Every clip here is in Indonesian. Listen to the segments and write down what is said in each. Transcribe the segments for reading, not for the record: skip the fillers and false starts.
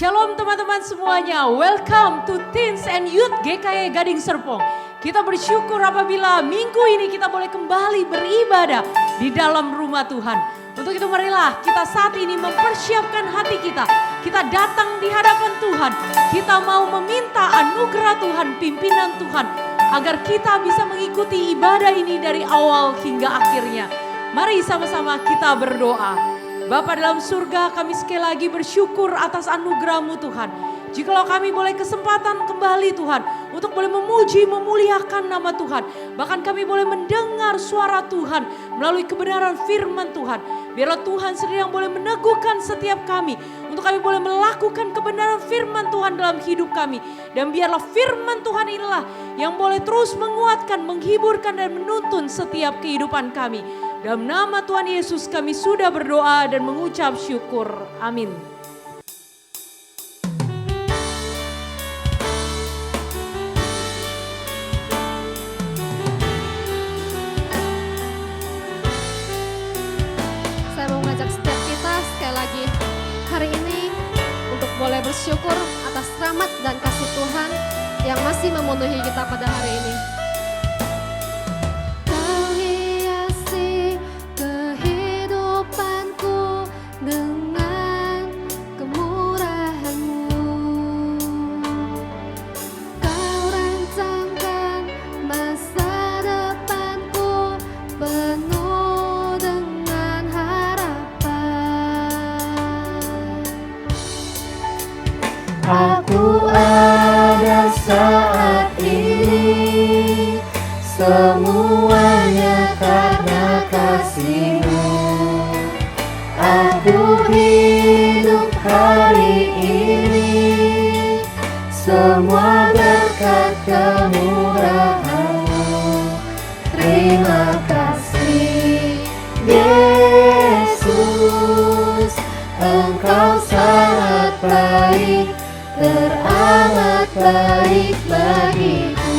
Shalom teman-teman semuanya, welcome to Teens and Youth GKY Gading Serpong. Kita bersyukur apabila minggu ini kita boleh kembali beribadah di dalam rumah Tuhan. Untuk itu marilah kita saat ini mempersiapkan hati kita. Kita datang di hadapan Tuhan, kita mau meminta anugerah Tuhan, pimpinan Tuhan, agar kita bisa mengikuti ibadah ini dari awal hingga akhirnya. Mari sama-sama kita berdoa. Bapa dalam surga, kami sekali lagi bersyukur atas anugerah-Mu Tuhan. Jikalau kami boleh kesempatan kembali Tuhan, untuk boleh memuji, memuliakan nama Tuhan. Bahkan kami boleh mendengar suara Tuhan melalui kebenaran firman Tuhan. Biarlah Tuhan sendiri yang boleh meneguhkan setiap kami, untuk kami boleh melakukan kebenaran firman Tuhan dalam hidup kami. Dan biarlah firman Tuhan inilah yang boleh terus menguatkan, menghiburkan dan menuntun setiap kehidupan kami. Dalam nama Tuhan Yesus kami sudah berdoa dan mengucap syukur. Amin. Saya mau mengajak setiap kita sekali lagi hari ini untuk boleh bersyukur atas rahmat dan kasih Tuhan yang masih memenuhi kita pada hari ini. Aku ada saat ini, semuanya karena kasih-Mu. Aku hidup hari ini, semua berkat kemurahan-Mu. Terima kasih Yesus, Engkau sangat baik, teramat baik bagiku.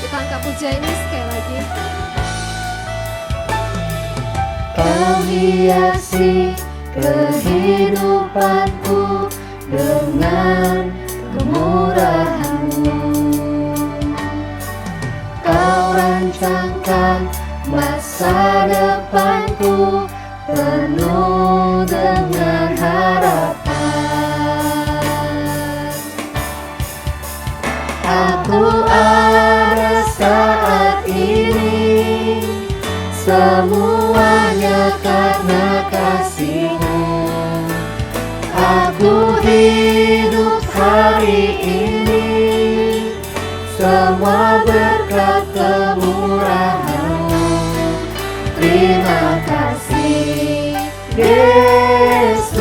Kita angkat pujian ini sekali lagi. Kau hiasi kehidupanku dengan kemurahan-Mu. Kau rancangkan masa depanku penuh dengan harapan. Aku ada saat ini, semuanya karena kasih-Mu. Aku hidup hari ini, semua berkat kemurahan-Mu. Terima kasih Yesus,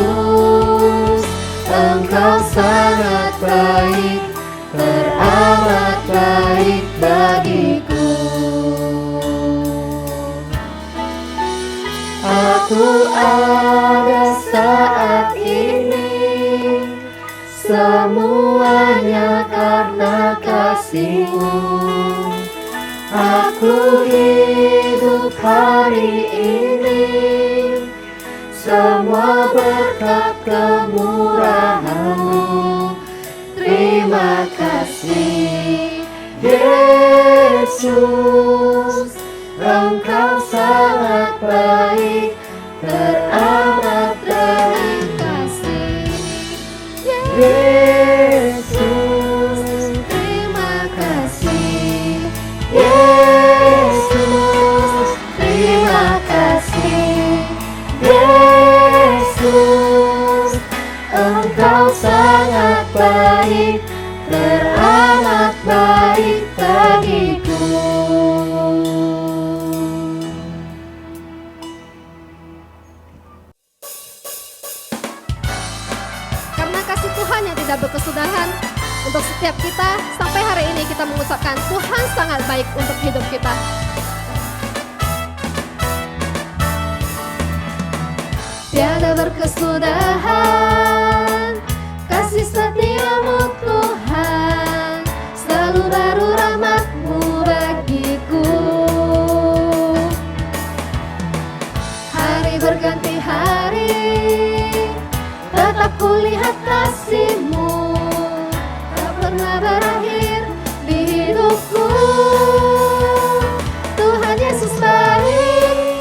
Engkau sangat baik, teramat baik bagiku. Aku ada saat ini, semuanya karena kasih-Mu. Aku hidup hari ini, semua berkat kemurahan-Mu. Terima kasih Yesus, Engkau sangat baik, teramat baik kasih Yesus. Terima kasih Yesus, terima kasih Yesus, Engkau sangat baik, teramat baik bagiku. Karena kasih Tuhan yang tidak berkesudahan untuk setiap kita, sampai hari ini kita mengucapkan Tuhan sangat baik untuk hidup kita. Tiada berkesudahan kasih setia-Mu Tuhan, selalu baru rahmat-Mu bagiku. Hari kulihat kasih-Mu tak pernah berakhir di hidupku. Tuhan Yesus baik,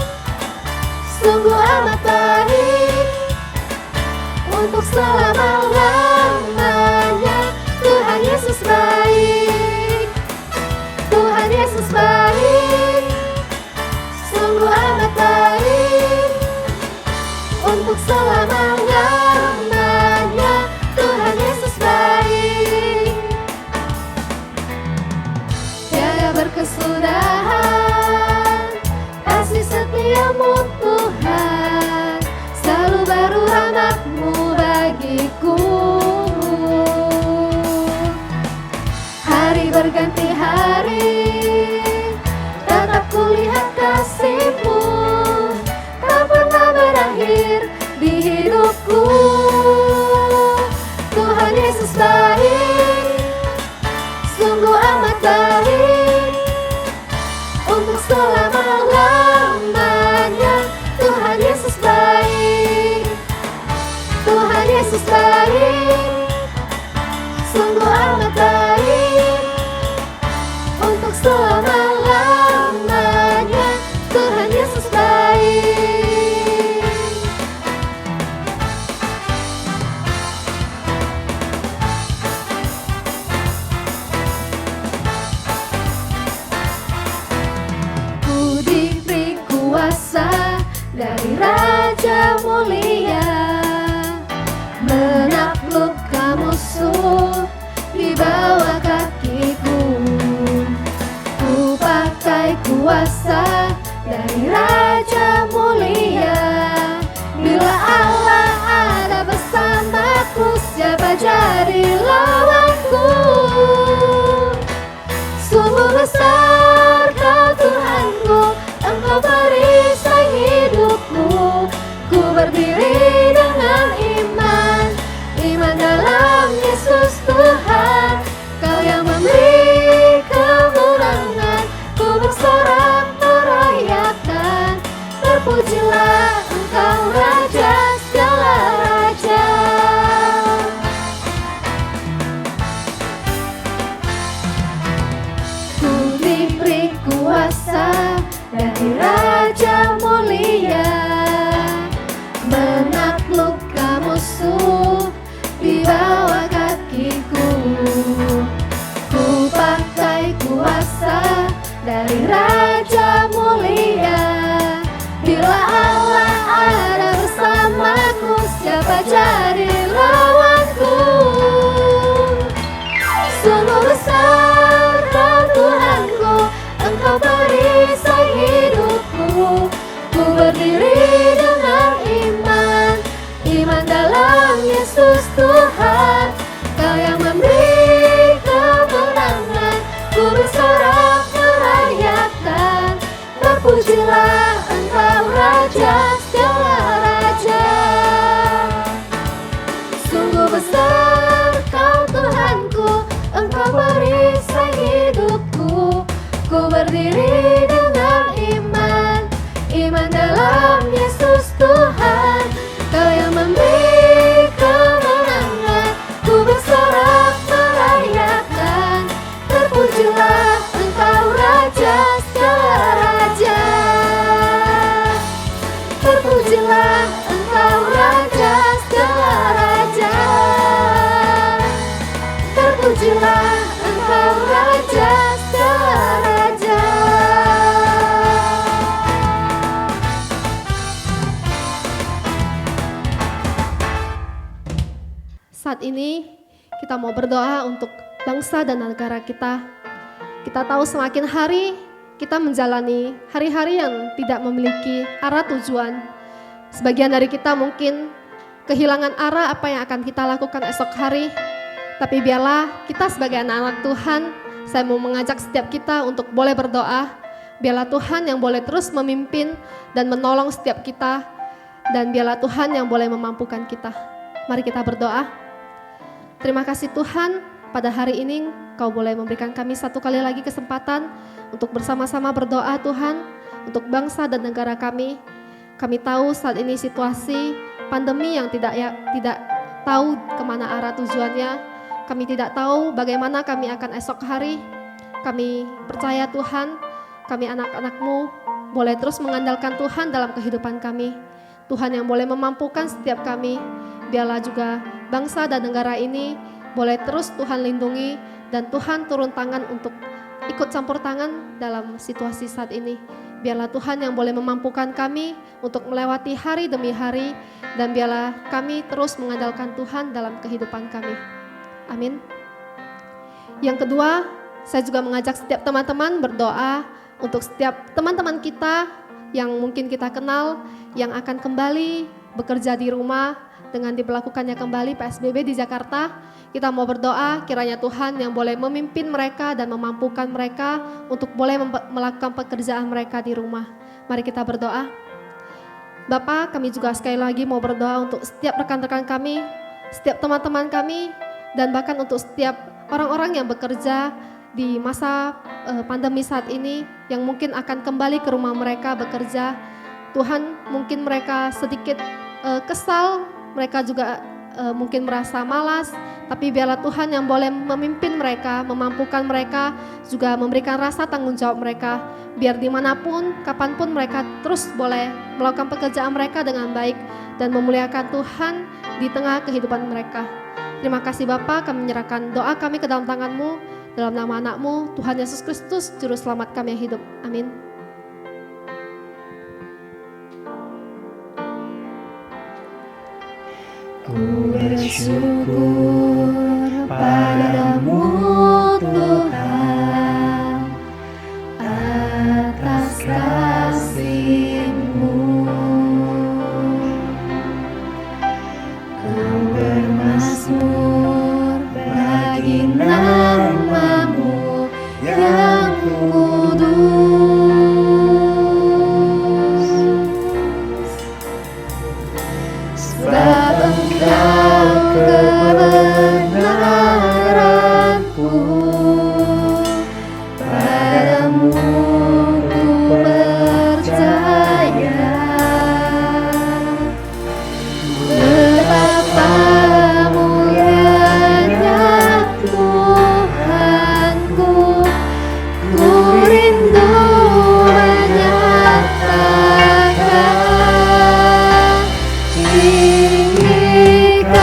sungguh amat baik, untuk selama-lamanya. Tuhan Yesus baik, Tuhan Yesus baik, sungguh amat baik, untuk selama-lamanya. Tuhan Yesus baik, tiada berkesudahan kasih setia-Mu Tuhan, selalu baru rahmat-Mu bagiku. Hari berganti hari, tetap kulihat kasih-Mu tak pernah berakhir di hidupku. Tuhan Yesus baik, sungguh amat baik, untuk selama-lamanya. Tuhan Yesus baik, Tuhan Yesus baik, sungguh amat baik, untuk selama-lamanya. Tuhan Yesus baik. Ku diberi kuasa dari Raja mulia, menaklukkan musuh di bawah kakiku. Ku pakai kuasa dari Raja mulia, bila Allah ada bersamaku, siapa jadi lawanku? Sungguh besar Kau Tuhanku, Engkau perisai hidupku. Ku berdiri dengan iman, iman dalam Yesus Tuhan. Kau yang memberi kemenangan, ku bersorak merayakan. Terpujilah Engkau Raja segala raja. Ku diberi kuasa dari Raja mulia, menaklukkan musuh di bawah kakiku. Ku pakai kuasa dari Raja mulia, bila Allah ada bersamaku, siapa jadi lawanku? Sungguh besar Kau Tuhanku, Engkau perisai hidupku. Ku berdiri dengan iman, iman dalam Yesus Tuhan. Kau yang memberi kemenangan, ku bersorak merayakan. Terpujilah Engkau Raja segala raja. Sungguh besar Kau Tuhanku, Engkau perisai hidupku. Ku berdiri dengan iman, iman dalam Yesus Tuhan. Kau yang memberi kemenangan, ku bersorak merayakan. Terpujilah Engkau Raja segala raja. Terpujilah Engkau Raja segala raja. Terpujilah Engkau Raja segala raja. Saat ini kita mau berdoa untuk bangsa dan negara kita. Kita tahu semakin hari kita menjalani hari-hari yang tidak memiliki arah tujuan. Sebagian dari kita mungkin kehilangan arah apa yang akan kita lakukan esok hari. Tapi biarlah kita sebagai anak-anak Tuhan, saya mau mengajak setiap kita untuk boleh berdoa. Biarlah Tuhan yang boleh terus memimpin dan menolong setiap kita. Dan biarlah Tuhan yang boleh memampukan kita. Mari kita berdoa. Terima kasih Tuhan, pada hari ini Kau boleh memberikan kami satu kali lagi kesempatan untuk bersama-sama berdoa Tuhan, untuk bangsa dan negara kami. Kami tahu saat ini situasi pandemi yang tidak tahu kemana arah tujuannya. Kami tidak tahu bagaimana kami akan esok hari. Kami percaya Tuhan, kami anak-anak-Mu boleh terus mengandalkan Tuhan dalam kehidupan kami. Tuhan yang boleh memampukan setiap kami. Biarlah juga bangsa dan negara ini boleh terus Tuhan lindungi dan Tuhan turun tangan untuk ikut campur tangan dalam situasi saat ini. Biarlah Tuhan yang boleh memampukan kami untuk melewati hari demi hari dan biarlah kami terus mengandalkan Tuhan dalam kehidupan kami. Amin. Yang kedua, saya juga mengajak setiap teman-teman berdoa untuk setiap teman-teman kita yang mungkin kita kenal yang akan kembali bekerja di rumah dengan diberlakukannya kembali PSBB di Jakarta. Kita mau berdoa kiranya Tuhan yang boleh memimpin mereka dan memampukan mereka untuk boleh melakukan pekerjaan mereka di rumah. Mari kita berdoa. Bapa, kami juga sekali lagi mau berdoa untuk setiap rekan-rekan kami, setiap teman-teman kami, dan bahkan untuk setiap orang-orang yang bekerja di masa pandemi saat ini yang mungkin akan kembali ke rumah mereka bekerja. Tuhan, mungkin mereka sedikit kesal, mereka juga mungkin merasa malas, tapi biarlah Tuhan yang boleh memimpin mereka, memampukan mereka, juga memberikan rasa tanggung jawab mereka, biar dimanapun, kapanpun mereka terus boleh melakukan pekerjaan mereka dengan baik dan memuliakan Tuhan di tengah kehidupan mereka. Terima kasih Bapa, kami menyerahkan doa kami ke dalam tangan-Mu, dalam nama anak-Mu, Tuhan Yesus Kristus, Juru Selamat kami yang hidup. Amin. Ku bersyukur padamu Tuhan atas kasih-Mu. Ku bermazmur bagi nama-Mu yang kudus. Sebab Engkau kebenaranku, padamu ku percaya. Betapa mulianya Tuhanku, ku rindu menyatakan tinggikan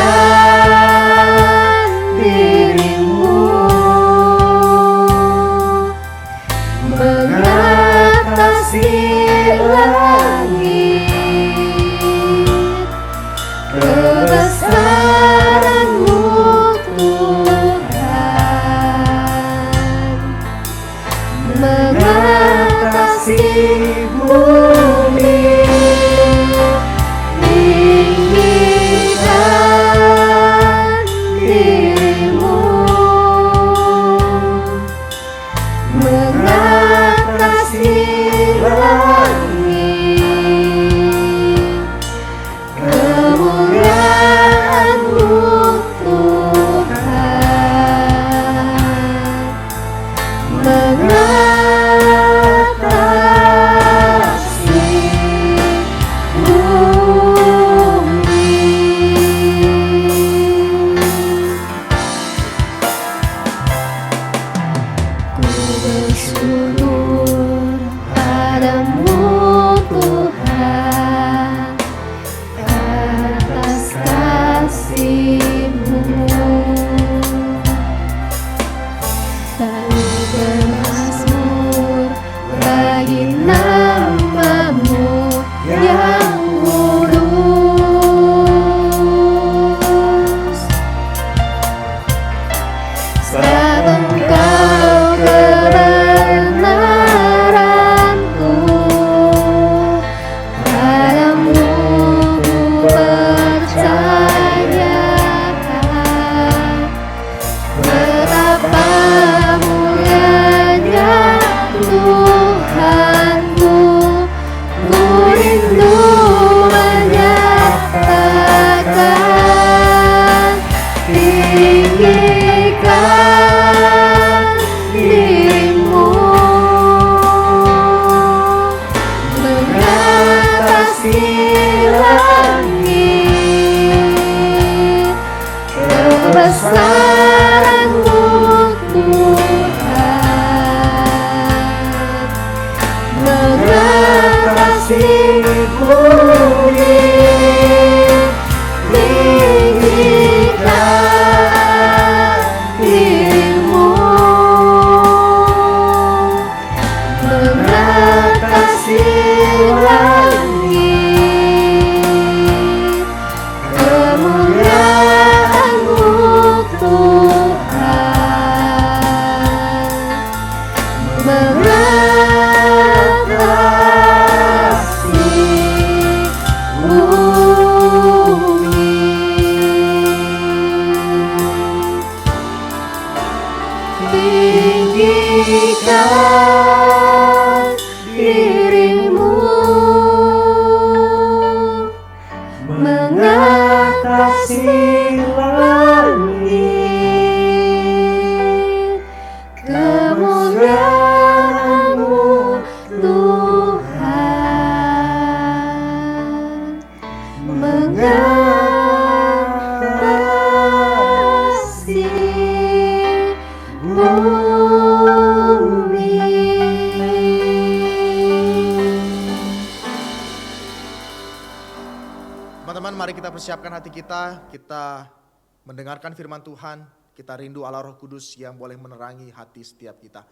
kasih langit, kemuliaan-Mu Tuhan mengatasi bumi. Teman-teman, mari kita persiapkan hati kita mendengarkan firman Tuhan, kita rindu Allah Roh Kudus yang boleh menerangi hati setiap kita.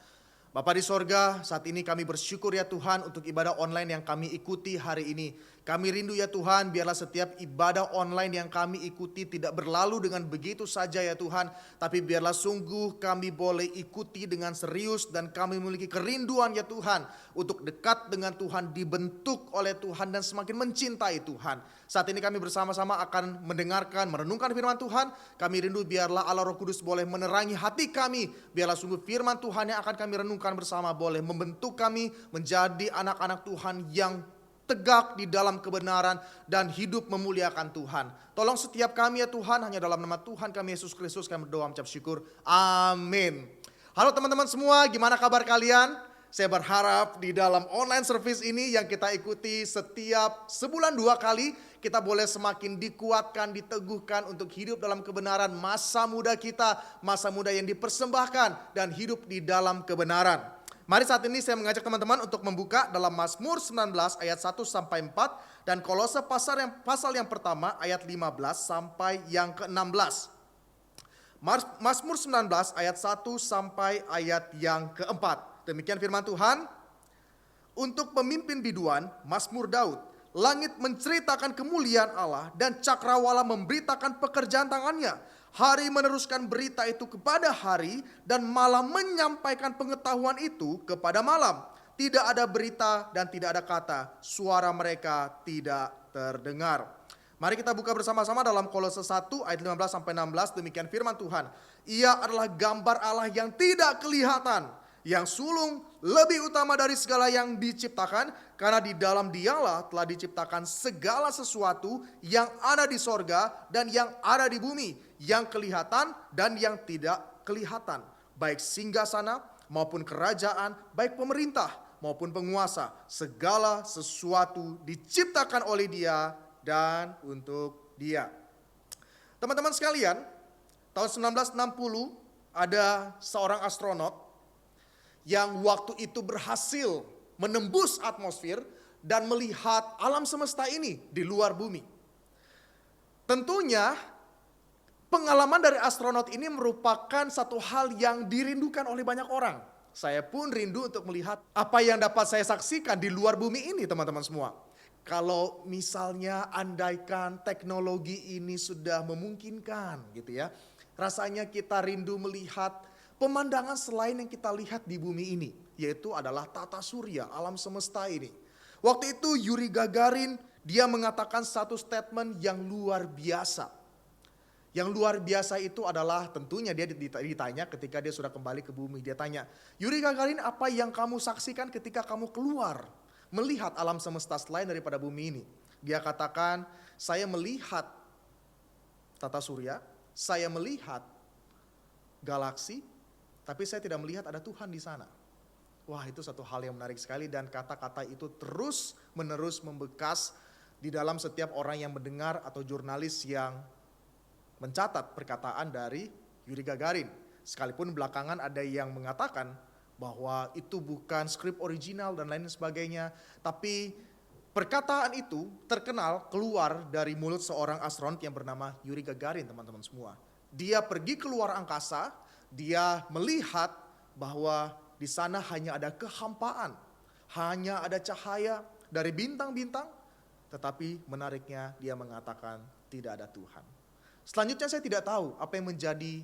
Bapa di sorga, saat ini kami bersyukur ya Tuhan untuk ibadah online yang kami ikuti hari ini. Kami rindu ya Tuhan, biarlah setiap ibadah online yang kami ikuti tidak berlalu dengan begitu saja ya Tuhan. Tapi biarlah sungguh kami boleh ikuti dengan serius dan kami memiliki kerinduan ya Tuhan. Untuk dekat dengan Tuhan, dibentuk oleh Tuhan dan semakin mencintai Tuhan. Saat ini kami bersama-sama akan mendengarkan, merenungkan firman Tuhan. Kami rindu biarlah Allah Roh Kudus boleh menerangi hati kami. Biarlah sungguh firman Tuhan yang akan kami renungkan bersama boleh membentuk kami menjadi anak-anak Tuhan yang tegak di dalam kebenaran dan hidup memuliakan Tuhan. Tolong setiap kami ya Tuhan, hanya dalam nama Tuhan kami Yesus Kristus kami berdoa mengucap syukur. Amin. Halo teman-teman semua, gimana kabar kalian? Saya berharap di dalam online service ini yang kita ikuti setiap sebulan 2 kali, kita boleh semakin dikuatkan, diteguhkan untuk hidup dalam kebenaran masa muda kita, masa muda yang dipersembahkan dan hidup di dalam kebenaran. Mari saat ini saya mengajak teman-teman untuk membuka dalam Mazmur 19 ayat 1 sampai 4 dan Kolose pasal yang pertama ayat 15 sampai yang ke-16. Mazmur 19 ayat 1 sampai ayat yang ke-4. Demikian firman Tuhan. Untuk pemimpin biduan, Mazmur Daud. Langit menceritakan kemuliaan Allah dan cakrawala memberitakan pekerjaan tangannya. Hari meneruskan berita itu kepada hari dan malam menyampaikan pengetahuan itu kepada malam. Tidak ada berita dan tidak ada kata, suara mereka tidak terdengar. Mari kita buka bersama-sama dalam Kolose 1 ayat 15 sampai 16, demikian firman Tuhan. Ia adalah gambar Allah yang tidak kelihatan, yang sulung lebih utama dari segala yang diciptakan, karena di dalam Dialah telah diciptakan segala sesuatu yang ada di sorga dan yang ada di bumi, yang kelihatan dan yang tidak kelihatan, baik singgasana maupun kerajaan, baik pemerintah maupun penguasa, segala sesuatu diciptakan oleh Dia dan untuk Dia. Teman-teman sekalian, tahun 1960 ada seorang astronot yang waktu itu berhasil menembus atmosfer dan melihat alam semesta ini di luar bumi. Tentunya pengalaman dari astronot ini merupakan satu hal yang dirindukan oleh banyak orang. Saya pun rindu untuk melihat apa yang dapat saya saksikan di luar bumi ini, teman-teman semua. Kalau misalnya andaikan teknologi ini sudah memungkinkan gitu ya. Rasanya kita rindu melihat pemandangan selain yang kita lihat di bumi ini, yaitu adalah tata surya, alam semesta ini. Waktu itu Yuri Gagarin, dia mengatakan satu statement yang luar biasa. Yang luar biasa itu adalah tentunya dia ditanya ketika dia sudah kembali ke bumi. Dia tanya, Yuri Gagarin, apa yang kamu saksikan ketika kamu keluar melihat alam semesta selain daripada bumi ini? Dia katakan, saya melihat tata surya, saya melihat galaksi, tapi saya tidak melihat ada Tuhan di sana. Wah, itu satu hal yang menarik sekali dan kata-kata itu terus menerus membekas di dalam setiap orang yang mendengar atau jurnalis yang mencatat perkataan dari Yuri Gagarin. Sekalipun belakangan ada yang mengatakan bahwa itu bukan skrip original dan lain sebagainya, tapi perkataan itu terkenal keluar dari mulut seorang astronot yang bernama Yuri Gagarin, teman-teman semua. Dia pergi keluar angkasa, dia melihat bahwa di sana hanya ada kehampaan, hanya ada cahaya dari bintang-bintang, tetapi menariknya dia mengatakan tidak ada Tuhan. Selanjutnya saya tidak tahu apa yang menjadi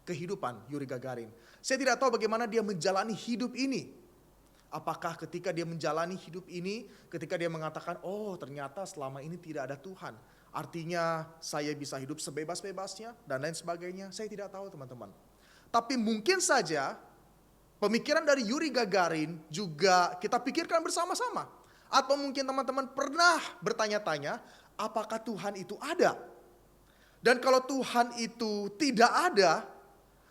kehidupan Yuri Gagarin. Saya tidak tahu bagaimana dia menjalani hidup ini. Apakah ketika dia menjalani hidup ini, ketika dia mengatakan, oh ternyata selama ini tidak ada Tuhan, artinya saya bisa hidup sebebas-bebasnya dan lain sebagainya. Saya tidak tahu, teman-teman. Tapi mungkin saja pemikiran dari Yuri Gagarin juga kita pikirkan bersama-sama. Atau mungkin teman-teman pernah bertanya-tanya, apakah Tuhan itu ada? Dan kalau Tuhan itu tidak ada,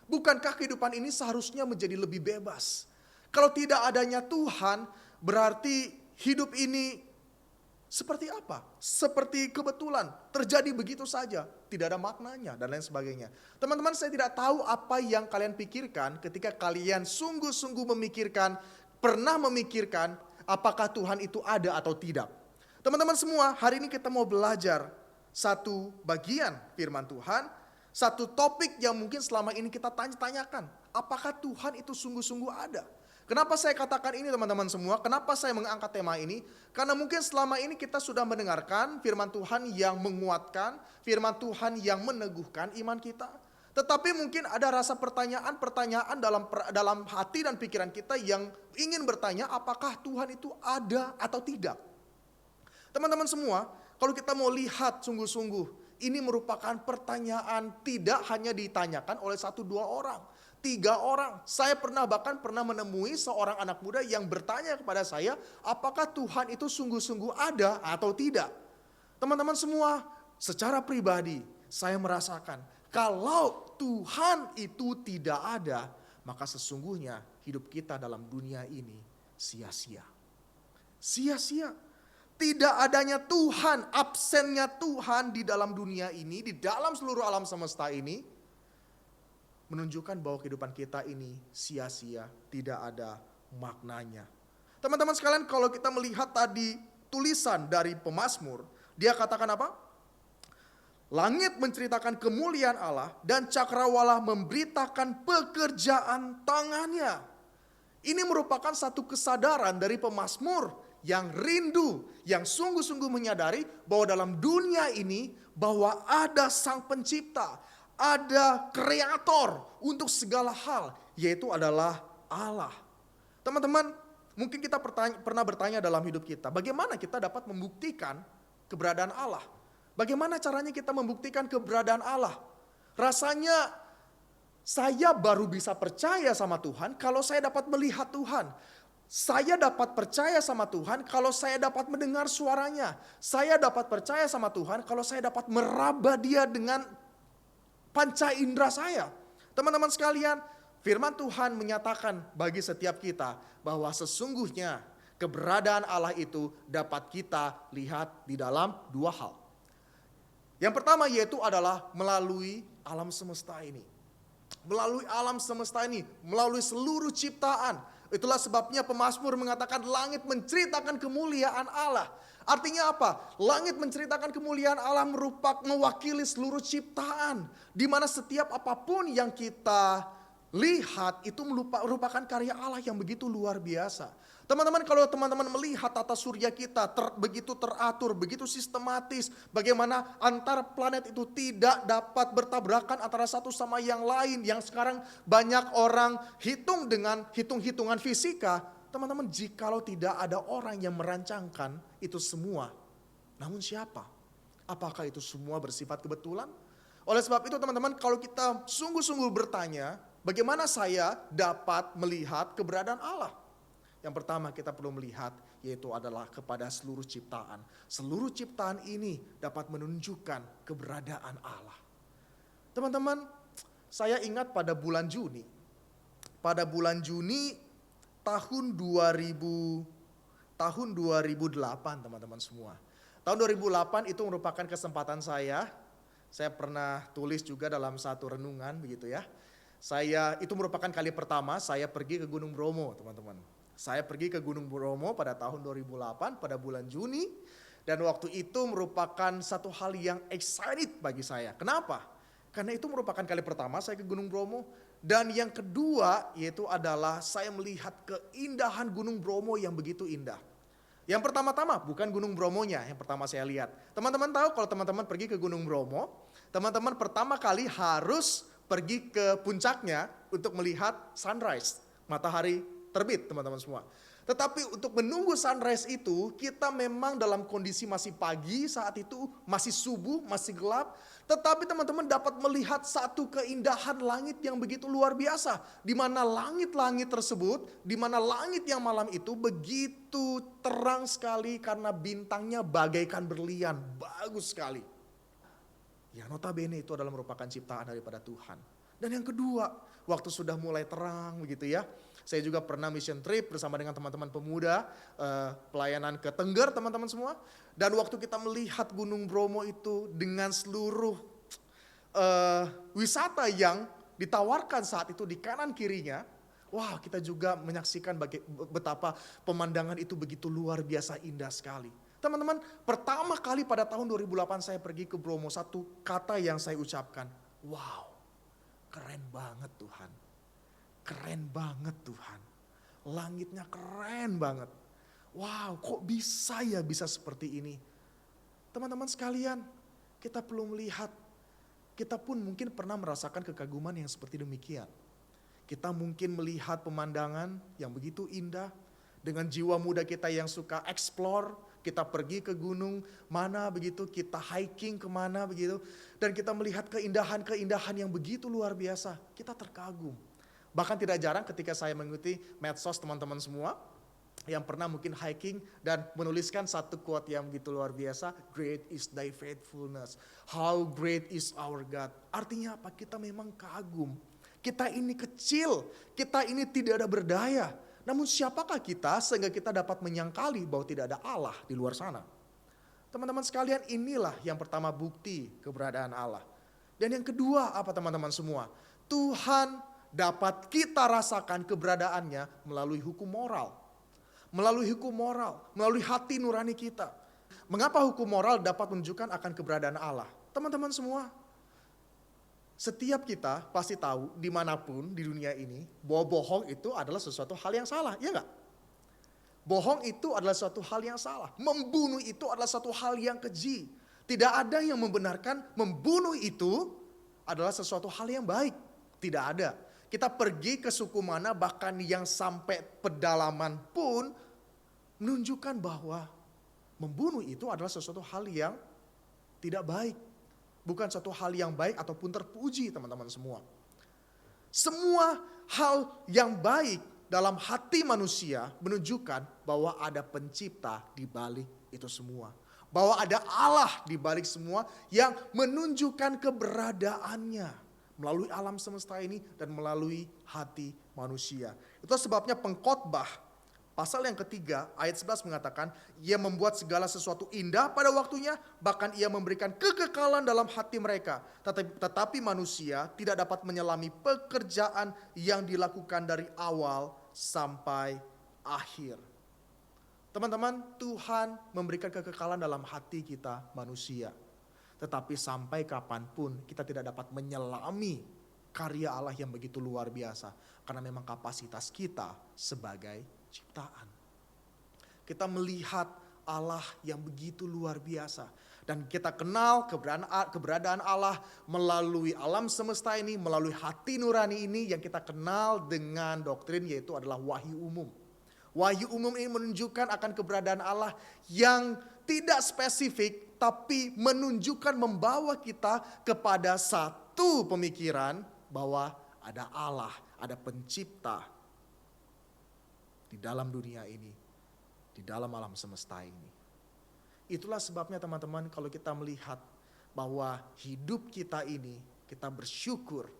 bukankah kehidupan ini seharusnya menjadi lebih bebas? Kalau tidak adanya Tuhan, berarti hidup ini seperti apa? Seperti kebetulan, terjadi begitu saja, tidak ada maknanya dan lain sebagainya. Teman-teman, saya tidak tahu apa yang kalian pikirkan ketika kalian sungguh-sungguh memikirkan, pernah memikirkan apakah Tuhan itu ada atau tidak. Teman-teman semua, hari ini kita mau belajar satu bagian firman Tuhan, satu topik yang mungkin selama ini kita tanyakan. Apakah Tuhan itu sungguh-sungguh ada? Kenapa saya katakan ini teman-teman semua? Kenapa saya mengangkat tema ini? Karena mungkin selama ini kita sudah mendengarkan firman Tuhan yang menguatkan, firman Tuhan yang meneguhkan iman kita. Tetapi mungkin ada rasa pertanyaan dalam hati dan pikiran kita yang ingin bertanya apakah Tuhan itu ada atau tidak. Teman-teman semua, kalau kita mau lihat sungguh-sungguh, ini merupakan pertanyaan tidak hanya ditanyakan oleh 1-2 orang. 3 orang. Saya bahkan pernah menemui seorang anak muda yang bertanya kepada saya, apakah Tuhan itu sungguh-sungguh ada atau tidak? Teman-teman semua, secara pribadi saya merasakan, kalau Tuhan itu tidak ada, maka sesungguhnya hidup kita dalam dunia ini sia-sia. Sia-sia. Tidak adanya Tuhan, absennya Tuhan di dalam dunia ini, di dalam seluruh alam semesta ini, menunjukkan bahwa kehidupan kita ini sia-sia, tidak ada maknanya. Teman-teman sekalian, kalau kita melihat tadi tulisan dari pemazmur, dia katakan apa? Langit menceritakan kemuliaan Allah dan cakrawala memberitakan pekerjaan tangannya. Ini merupakan satu kesadaran dari pemazmur yang rindu, yang sungguh-sungguh menyadari bahwa dalam dunia ini bahwa ada sang pencipta, ada kreator untuk segala hal, yaitu adalah Allah. Teman-teman, mungkin kita pernah bertanya dalam hidup kita, bagaimana kita dapat membuktikan keberadaan Allah? Bagaimana caranya kita membuktikan keberadaan Allah? Rasanya saya baru bisa percaya sama Tuhan kalau saya dapat melihat Tuhan. Saya dapat percaya sama Tuhan kalau saya dapat mendengar suaranya. Saya dapat percaya sama Tuhan kalau saya dapat meraba Dia dengan panca indera saya. Teman-teman sekalian, firman Tuhan menyatakan bagi setiap kita bahwa sesungguhnya keberadaan Allah itu dapat kita lihat di dalam 2 hal. Yang pertama yaitu adalah melalui alam semesta ini. Melalui alam semesta ini, melalui seluruh ciptaan. Itulah sebabnya pemazmur mengatakan langit menceritakan kemuliaan Allah. Artinya apa? Langit menceritakan kemuliaan Allah mewakili seluruh ciptaan. Di mana setiap apapun yang kita lihat itu merupakan karya Allah yang begitu luar biasa. Teman-teman, kalau teman-teman melihat tata surya kita begitu teratur, begitu sistematis. Bagaimana antara planet itu tidak dapat bertabrakan antara satu sama yang lain. Yang sekarang banyak orang hitung dengan hitung-hitungan fisika. Teman-teman, jikalau tidak ada orang yang merancangkan itu semua, namun siapa? Apakah itu semua bersifat kebetulan? Oleh sebab itu teman-teman, kalau kita sungguh-sungguh bertanya, bagaimana saya dapat melihat keberadaan Allah? Yang pertama kita perlu melihat yaitu adalah kepada seluruh ciptaan. Seluruh ciptaan ini dapat menunjukkan keberadaan Allah. Teman-teman, saya ingat pada bulan Juni. Pada bulan Juni tahun 2008 teman-teman semua. Tahun 2008 itu merupakan kesempatan saya. Saya pernah tulis juga dalam satu renungan begitu ya. Itu merupakan kali pertama saya pergi ke Gunung Bromo teman-teman. Saya pergi ke Gunung Bromo pada tahun 2008 pada bulan Juni. Dan waktu itu merupakan satu hal yang excited bagi saya. Kenapa? Karena itu merupakan kali pertama saya ke Gunung Bromo. Dan yang kedua yaitu adalah saya melihat keindahan Gunung Bromo yang begitu indah. Yang pertama-tama bukan Gunung Bromonya yang pertama saya lihat. Teman-teman tahu kalau teman-teman pergi ke Gunung Bromo, teman-teman pertama kali harus pergi ke puncaknya untuk melihat sunrise, matahari terbit teman-teman semua. Tetapi untuk menunggu sunrise itu kita memang dalam kondisi masih pagi saat itu, masih subuh, masih gelap. Tetapi teman-teman dapat melihat satu keindahan langit yang begitu luar biasa. Di mana langit-langit tersebut, di mana langit yang malam itu begitu terang sekali karena bintangnya bagaikan berlian, bagus sekali. yang notabene itu adalah merupakan ciptaan daripada Tuhan. Dan yang kedua, waktu sudah mulai terang begitu ya. Saya juga pernah mission trip bersama dengan teman-teman pemuda, pelayanan ke Tengger teman-teman semua. Dan waktu kita melihat Gunung Bromo itu dengan seluruh wisata yang ditawarkan saat itu di kanan kirinya, wah, kita juga menyaksikan betapa pemandangan itu begitu luar biasa indah sekali. Teman-teman, pertama kali pada tahun 2008 saya pergi ke Bromo, satu kata yang saya ucapkan, wow, keren banget Tuhan. Keren banget Tuhan. Langitnya keren banget. Wow, kok bisa ya bisa seperti ini? Teman-teman sekalian, kita perlu melihat, kita pun mungkin pernah merasakan kekaguman yang seperti demikian. Kita mungkin melihat pemandangan yang begitu indah, dengan jiwa muda kita yang suka explore, kita pergi ke gunung mana begitu, kita hiking kemana begitu, dan kita melihat keindahan-keindahan yang begitu luar biasa, kita terkagum. Bahkan tidak jarang ketika saya mengikuti medsos teman-teman semua, yang pernah mungkin hiking dan menuliskan satu quote yang begitu luar biasa, great is thy faithfulness, how great is our God. Artinya apa? Kita memang kagum. Kita ini kecil, kita ini tidak ada berdaya. Namun siapakah kita sehingga kita dapat menyangkali bahwa tidak ada Allah di luar sana? Teman-teman sekalian, inilah yang pertama bukti keberadaan Allah. Dan yang kedua apa teman-teman semua? Tuhan dapat kita rasakan keberadaannya melalui hukum moral. Melalui hukum moral, melalui hati nurani kita. Mengapa hukum moral dapat menunjukkan akan keberadaan Allah? Teman-teman semua, setiap kita pasti tahu dimanapun di dunia ini bahwa bohong itu adalah sesuatu hal yang salah, iya enggak? Bohong itu adalah suatu hal yang salah. Membunuh itu adalah suatu hal yang keji. Tidak ada yang membenarkan membunuh itu adalah sesuatu hal yang baik. Tidak ada. Kita pergi ke suku mana bahkan yang sampai pedalaman pun menunjukkan bahwa membunuh itu adalah sesuatu hal yang tidak baik. Bukan suatu hal yang baik ataupun terpuji teman-teman semua. Semua hal yang baik dalam hati manusia menunjukkan bahwa ada pencipta di balik itu semua. Bahwa ada Allah di balik semua yang menunjukkan keberadaannya melalui alam semesta ini dan melalui hati manusia. Itu sebabnya Pengkhotbah pasal yang ketiga ayat 11 mengatakan, ia membuat segala sesuatu indah pada waktunya, bahkan ia memberikan kekekalan dalam hati mereka. Tetapi manusia tidak dapat menyelami pekerjaan yang dilakukan dari awal sampai akhir. Teman-teman, Tuhan memberikan kekekalan dalam hati kita manusia. Tetapi sampai kapanpun kita tidak dapat menyelami karya Allah yang begitu luar biasa. Karena memang kapasitas kita sebagai ciptaan. Kita melihat Allah yang begitu luar biasa. Dan kita kenal keberadaan Allah melalui alam semesta ini, melalui hati nurani ini yang kita kenal dengan doktrin yaitu adalah wahyu umum. Wahyu umum ini menunjukkan akan keberadaan Allah yang tidak spesifik, tapi menunjukkan, membawa kita kepada satu pemikiran bahwa ada Allah, ada pencipta di dalam dunia ini, di dalam alam semesta ini. Itulah sebabnya teman-teman kalau kita melihat bahwa hidup kita ini, kita bersyukur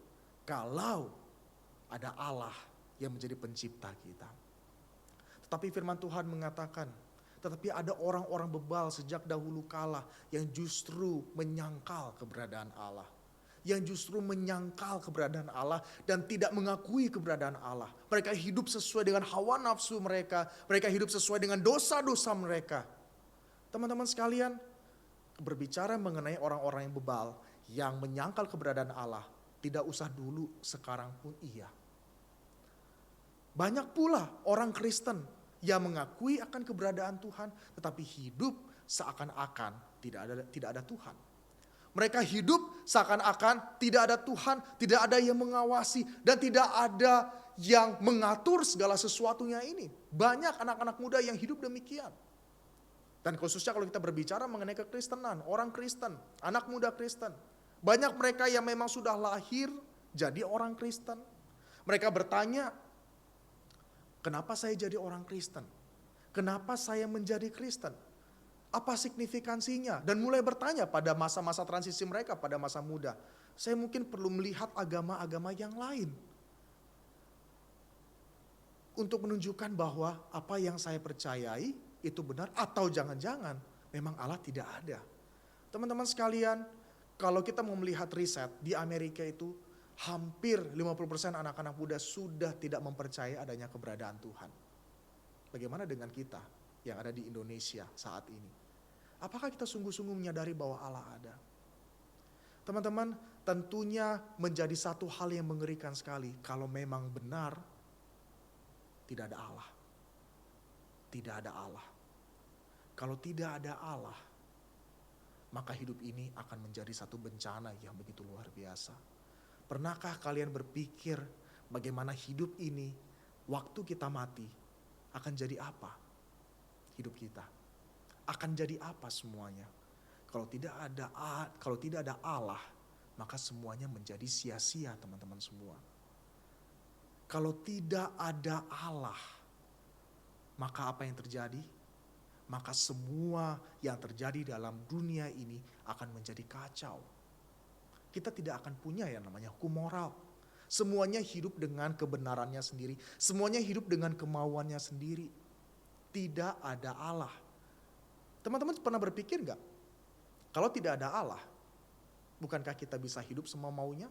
kalau ada Allah yang menjadi pencipta kita. Tetapi firman Tuhan mengatakan, tetapi ada orang-orang bebal sejak dahulu kala yang justru menyangkal keberadaan Allah. Yang justru menyangkal keberadaan Allah dan tidak mengakui keberadaan Allah. Mereka hidup sesuai dengan hawa nafsu mereka. Mereka hidup sesuai dengan dosa-dosa mereka. Teman-teman sekalian, berbicara mengenai orang-orang yang bebal yang menyangkal keberadaan Allah, tidak usah dulu, sekarang pun iya. Banyak pula orang Kristen yang mengakui akan keberadaan Tuhan, tetapi hidup seakan-akan tidak ada Tuhan. Mereka hidup seakan-akan tidak ada Tuhan, tidak ada yang mengawasi, dan tidak ada yang mengatur segala sesuatunya ini. Banyak anak-anak muda yang hidup demikian. Dan khususnya kalau kita berbicara mengenai kekristenan, orang Kristen, anak muda Kristen. Banyak mereka yang memang sudah lahir jadi orang Kristen. Mereka bertanya, kenapa saya jadi orang Kristen? Kenapa saya menjadi Kristen? Apa signifikansinya? Dan mulai bertanya pada masa-masa transisi mereka, pada masa muda. Saya mungkin perlu melihat agama-agama yang lain. Untuk menunjukkan bahwa apa yang saya percayai itu benar atau jangan-jangan memang Allah tidak ada. Teman-teman sekalian, kalau kita mau melihat riset di Amerika itu hampir 50% anak-anak muda sudah tidak mempercayai adanya keberadaan Tuhan. Bagaimana dengan kita yang ada di Indonesia saat ini? Apakah kita sungguh-sungguh menyadari bahwa Allah ada? Teman-teman, tentunya menjadi satu hal yang mengerikan sekali kalau memang benar tidak ada Allah. Tidak ada Allah. Kalau tidak ada Allah, maka hidup ini akan menjadi satu bencana yang begitu luar biasa. Pernahkah kalian berpikir bagaimana hidup ini, waktu kita mati, akan jadi apa hidup kita? Akan jadi apa semuanya? Kalau tidak ada Allah, maka semuanya menjadi sia-sia, teman-teman semua. Kalau tidak ada Allah, maka apa yang terjadi? Maka semua yang terjadi dalam dunia ini akan menjadi kacau. Kita tidak akan punya yang namanya hukum moral. Semuanya hidup dengan kebenarannya sendiri. Semuanya hidup dengan kemauannya sendiri. Tidak ada Allah. Teman-teman pernah berpikir gak? Kalau tidak ada Allah, bukankah kita bisa hidup semau maunya?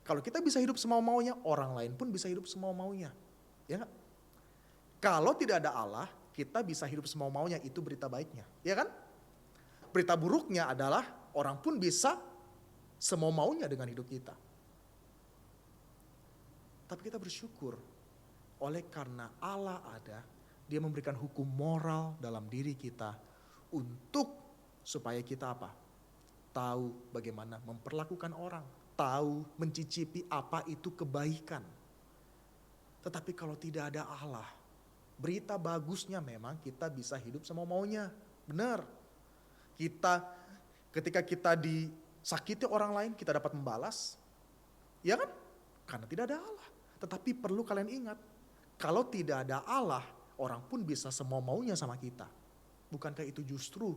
Kalau kita bisa hidup semau maunya, orang lain pun bisa hidup semau maunya. Ya gak? Kalau tidak ada Allah, kita bisa hidup semau maunya, itu berita baiknya. Ya kan? Berita buruknya adalah orang pun bisa semau maunya dengan hidup kita. Tapi kita bersyukur oleh karena Allah ada, Dia memberikan hukum moral dalam diri kita untuk supaya kita apa? Tahu bagaimana memperlakukan orang, tahu mencicipi apa itu kebaikan. Tetapi kalau tidak ada Allah, berita bagusnya memang kita bisa hidup semau maunya. Benar. Ketika kita disakiti orang lain, kita dapat membalas. Ya kan? Karena tidak ada Allah. Tetapi perlu kalian ingat, kalau tidak ada Allah, orang pun bisa semau maunya sama kita. Bukankah itu justru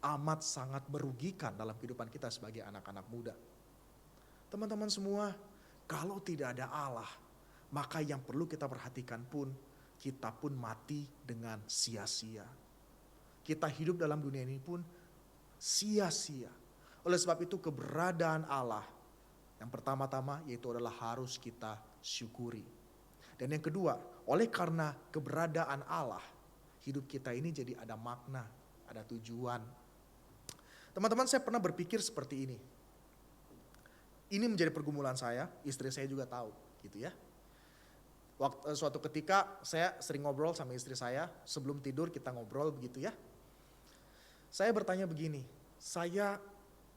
amat sangat merugikan dalam kehidupan kita sebagai anak-anak muda? Teman-teman semua, kalau tidak ada Allah, maka yang perlu kita perhatikan pun, kita pun mati dengan sia-sia. Kita hidup dalam dunia ini pun sia-sia. Oleh sebab itu keberadaan Allah, yang pertama-tama yaitu adalah harus kita syukuri. Dan yang kedua, oleh karena keberadaan Allah, hidup kita ini jadi ada makna, ada tujuan. Teman-teman, saya pernah berpikir seperti ini. Ini menjadi pergumulan saya, istri saya juga tahu gitu ya. Suatu ketika saya sering ngobrol sama istri saya, sebelum tidur kita ngobrol begitu ya. Saya bertanya begini, saya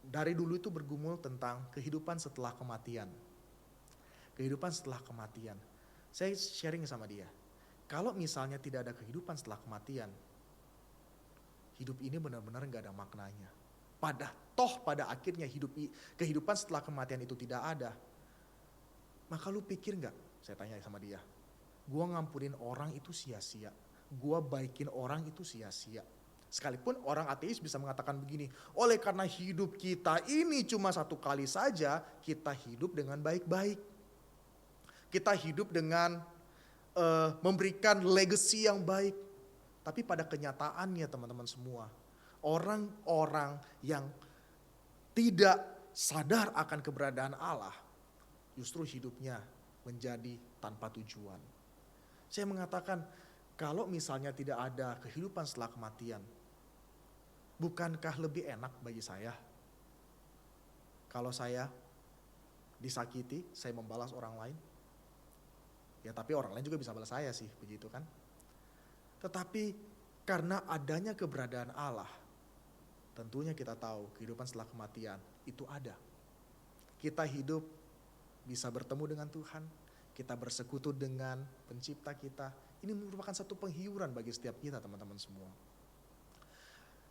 dari dulu itu bergumul tentang kehidupan setelah kematian. Kehidupan setelah kematian. Saya sharing sama dia. Kalau misalnya tidak ada kehidupan setelah kematian, hidup ini benar-benar gak ada maknanya. Pada akhirnya kehidupan setelah kematian itu tidak ada. Maka lu pikir gak? Saya tanya sama dia. Gua ngampunin orang itu sia-sia. Gua baikin orang itu sia-sia. Sekalipun orang ateis bisa mengatakan begini, oleh karena hidup kita ini cuma satu kali saja, kita hidup dengan baik-baik. Kita hidup dengan memberikan legacy yang baik. Tapi pada kenyataannya teman-teman semua, orang-orang yang tidak sadar akan keberadaan Allah, justru hidupnya menjadi tanpa tujuan. Saya mengatakan, kalau misalnya tidak ada kehidupan setelah kematian, bukankah lebih enak bagi saya? Kalau saya disakiti, saya membalas orang lain. Ya tapi orang lain juga bisa balas saya sih, begitu kan. Tetapi karena adanya keberadaan Allah, tentunya kita tahu kehidupan setelah kematian itu ada. Kita hidup bisa bertemu dengan Tuhan, kita bersekutu dengan pencipta kita. Ini merupakan satu penghiburan bagi setiap kita teman-teman semua.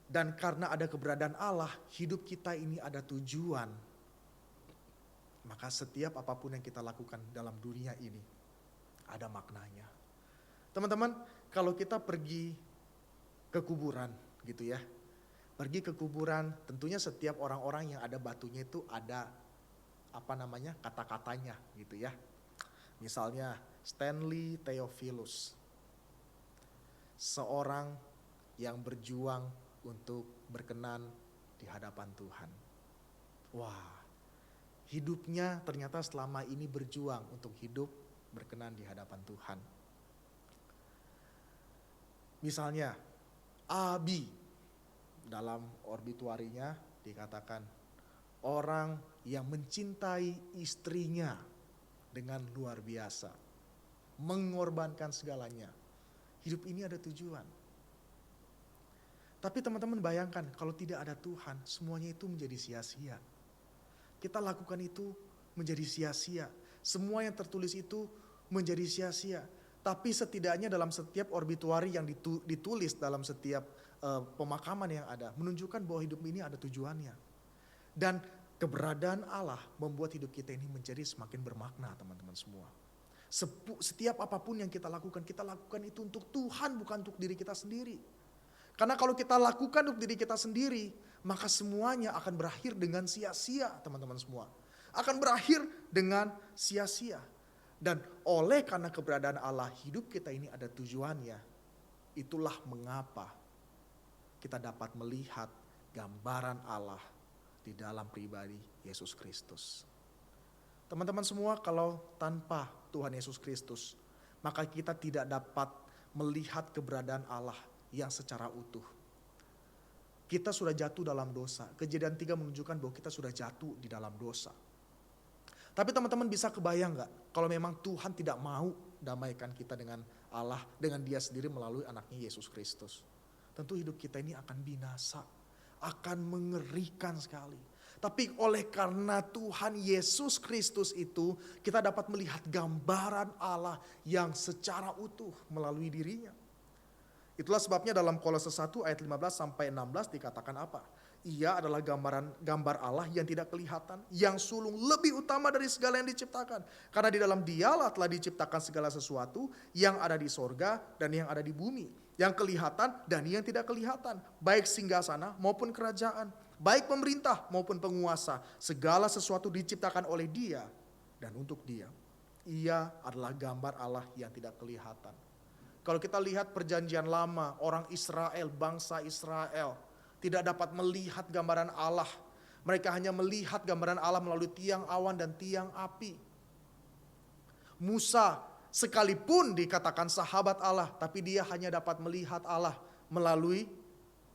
Dan karena ada keberadaan Allah, hidup kita ini ada tujuan. Maka setiap apapun yang kita lakukan dalam dunia ini, ada maknanya. Teman-teman, kalau kita pergi ke kuburan gitu ya, pergi ke kuburan, tentunya setiap orang-orang yang ada batunya itu ada kata-katanya gitu ya. Misalnya Stanley Theophilus, seorang yang berjuang untuk berkenan di hadapan Tuhan. Wah, hidupnya ternyata selama ini berjuang untuk hidup berkenan di hadapan Tuhan. Misalnya Abi, dalam obituarinya dikatakan orang yang mencintai istrinya dengan luar biasa, mengorbankan segalanya. Hidup ini ada tujuan. Tapi teman-teman bayangkan kalau tidak ada Tuhan, semuanya itu menjadi sia-sia. Kita lakukan itu menjadi sia-sia. Semua yang tertulis itu menjadi sia-sia. Tapi setidaknya dalam setiap obituari yang ditulis dalam setiap pemakaman yang ada, menunjukkan bahwa hidup ini ada tujuannya. Dan keberadaan Allah membuat hidup kita ini menjadi semakin bermakna, teman-teman semua. Setiap apapun yang kita lakukan itu untuk Tuhan, bukan untuk diri kita sendiri. Karena kalau kita lakukan untuk diri kita sendiri, maka semuanya akan berakhir dengan sia-sia, teman-teman semua. Akan berakhir dengan sia-sia. Dan oleh karena keberadaan Allah, hidup kita ini ada tujuannya. Itulah mengapa kita dapat melihat gambaran Allah di dalam pribadi Yesus Kristus. Teman-teman semua, kalau tanpa Tuhan Yesus Kristus, maka kita tidak dapat melihat keberadaan Allah yang secara utuh. Kita sudah jatuh dalam dosa. Kejadian 3 menunjukkan bahwa kita sudah jatuh di dalam dosa. Tapi teman-teman bisa kebayang gak kalau memang Tuhan tidak mau damaikan kita dengan Allah, dengan Dia sendiri melalui anaknya Yesus Kristus. Tentu hidup kita ini akan binasa, akan mengerikan sekali. Tapi oleh karena Tuhan Yesus Kristus itu, kita dapat melihat gambaran Allah yang secara utuh melalui dirinya. Itulah sebabnya dalam Kolose 1 ayat 15 sampai 16 dikatakan apa? Ia adalah gambar Allah yang tidak kelihatan, yang sulung lebih utama dari segala yang diciptakan. Karena di dalam Dialah telah diciptakan segala sesuatu yang ada di sorga dan yang ada di bumi. Yang kelihatan dan yang tidak kelihatan. Baik singgasana maupun kerajaan. Baik pemerintah maupun penguasa. Segala sesuatu diciptakan oleh Dia dan untuk Dia. Ia adalah gambar Allah yang tidak kelihatan. Kalau kita lihat perjanjian lama, orang Israel, bangsa Israel tidak dapat melihat gambaran Allah. Mereka hanya melihat gambaran Allah melalui tiang awan dan tiang api. Musa sekalipun dikatakan sahabat Allah, tapi dia hanya dapat melihat Allah melalui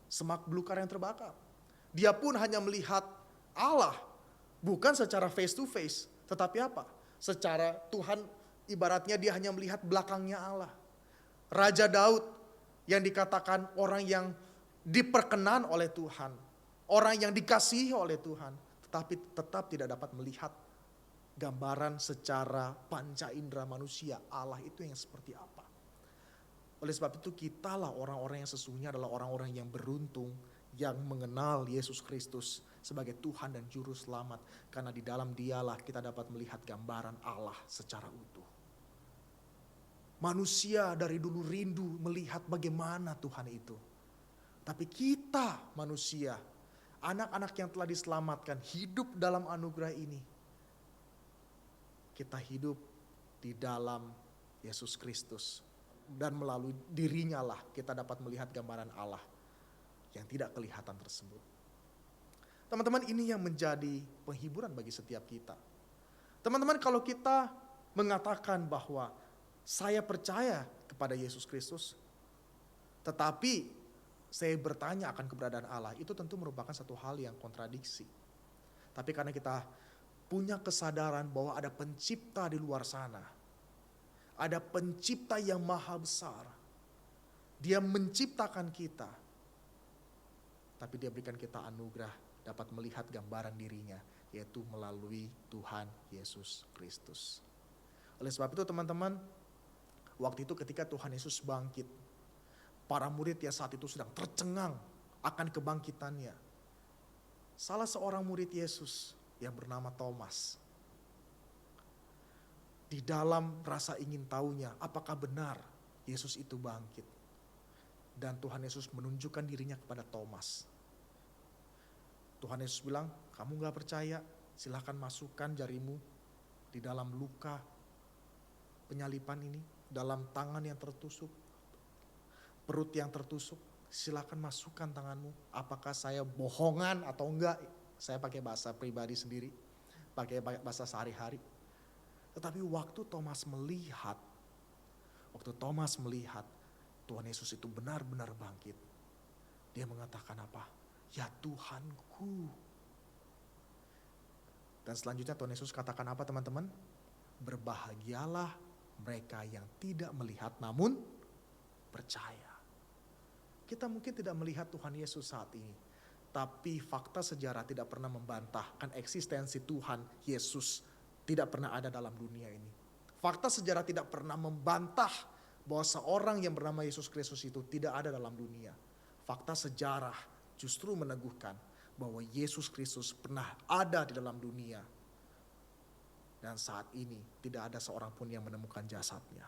semak belukar yang terbakar. Dia pun hanya melihat Allah, bukan secara face to face, tetapi apa? Secara Tuhan ibaratnya dia hanya melihat belakangnya Allah. Raja Daud yang dikatakan orang yang diperkenan oleh Tuhan, orang yang dikasihi oleh Tuhan, tetapi tetap tidak dapat melihat gambaran secara panca indera manusia Allah itu yang seperti apa. Oleh sebab itu kitalah orang-orang yang sesungguhnya adalah orang-orang yang beruntung, yang mengenal Yesus Kristus sebagai Tuhan dan Juru Selamat, karena di dalam Dialah kita dapat melihat gambaran Allah secara utuh. Manusia dari dulu rindu melihat bagaimana Tuhan itu. Tapi kita manusia, anak-anak yang telah diselamatkan, hidup dalam anugerah ini. Kita hidup di dalam Yesus Kristus. Dan melalui dirinya lah kita dapat melihat gambaran Allah yang tidak kelihatan tersebut. Teman-teman, ini yang menjadi penghiburan bagi setiap kita. Teman-teman, kalau kita mengatakan bahwa saya percaya kepada Yesus Kristus, tetapi saya bertanya akan keberadaan Allah, itu tentu merupakan satu hal yang kontradiksi. Tapi karena kita punya kesadaran bahwa ada pencipta di luar sana, ada pencipta yang maha besar, dia menciptakan kita, tapi dia berikan kita anugerah dapat melihat gambaran dirinya, yaitu melalui Tuhan Yesus Kristus. Oleh sebab itu teman-teman, waktu itu ketika Tuhan Yesus bangkit, para murid yang saat itu sedang tercengang akan kebangkitannya. Salah seorang murid Yesus yang bernama Thomas, di dalam rasa ingin tahunya apakah benar Yesus itu bangkit. Dan Tuhan Yesus menunjukkan dirinya kepada Thomas. Tuhan Yesus bilang, kamu gak percaya, silahkan masukkan jarimu di dalam luka penyalipan ini, dalam tangan yang tertusuk, perut yang tertusuk. Silahkan masukkan tanganmu, apakah saya bohongan atau enggak. Saya pakai bahasa pribadi sendiri, pakai bahasa sehari-hari. Tetapi waktu Thomas melihat Tuhan Yesus itu benar-benar bangkit, dia mengatakan apa? Ya Tuhanku. Dan selanjutnya Tuhan Yesus katakan apa teman-teman? Berbahagialah mereka yang tidak melihat namun percaya. Kita mungkin tidak melihat Tuhan Yesus saat ini, tapi fakta sejarah tidak pernah membantahkan eksistensi Tuhan Yesus tidak pernah ada dalam dunia ini. Fakta sejarah tidak pernah membantah bahwa seorang yang bernama Yesus Kristus itu tidak ada dalam dunia. Fakta sejarah justru meneguhkan bahwa Yesus Kristus pernah ada di dalam dunia. Dan saat ini tidak ada seorang pun yang menemukan jasadnya.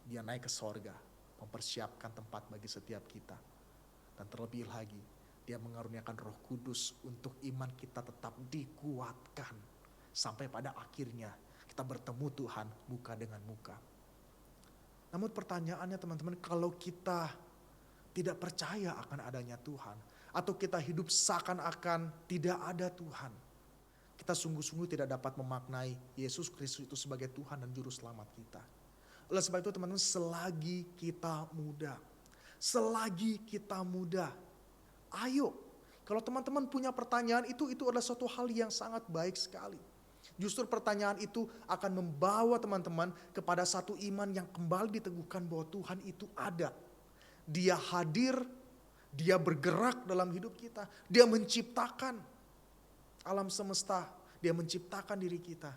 Dia naik ke sorga, mempersiapkan tempat bagi setiap kita. Dan terlebih lagi, dia mengaruniakan Roh Kudus untuk iman kita tetap dikuatkan. Sampai pada akhirnya kita bertemu Tuhan muka dengan muka. Namun pertanyaannya teman-teman, kalau kita tidak percaya akan adanya Tuhan, atau kita hidup seakan-akan tidak ada Tuhan, kita sungguh-sungguh tidak dapat memaknai Yesus Kristus itu sebagai Tuhan dan Juru Selamat kita. Oleh sebab itu teman-teman, selagi kita muda, ayo. Kalau teman-teman punya pertanyaan itu adalah suatu hal yang sangat baik sekali. Justru pertanyaan itu akan membawa teman-teman kepada satu iman yang kembali diteguhkan bahwa Tuhan itu ada. Dia hadir, dia bergerak dalam hidup kita. Dia menciptakan alam semesta, dia menciptakan diri kita.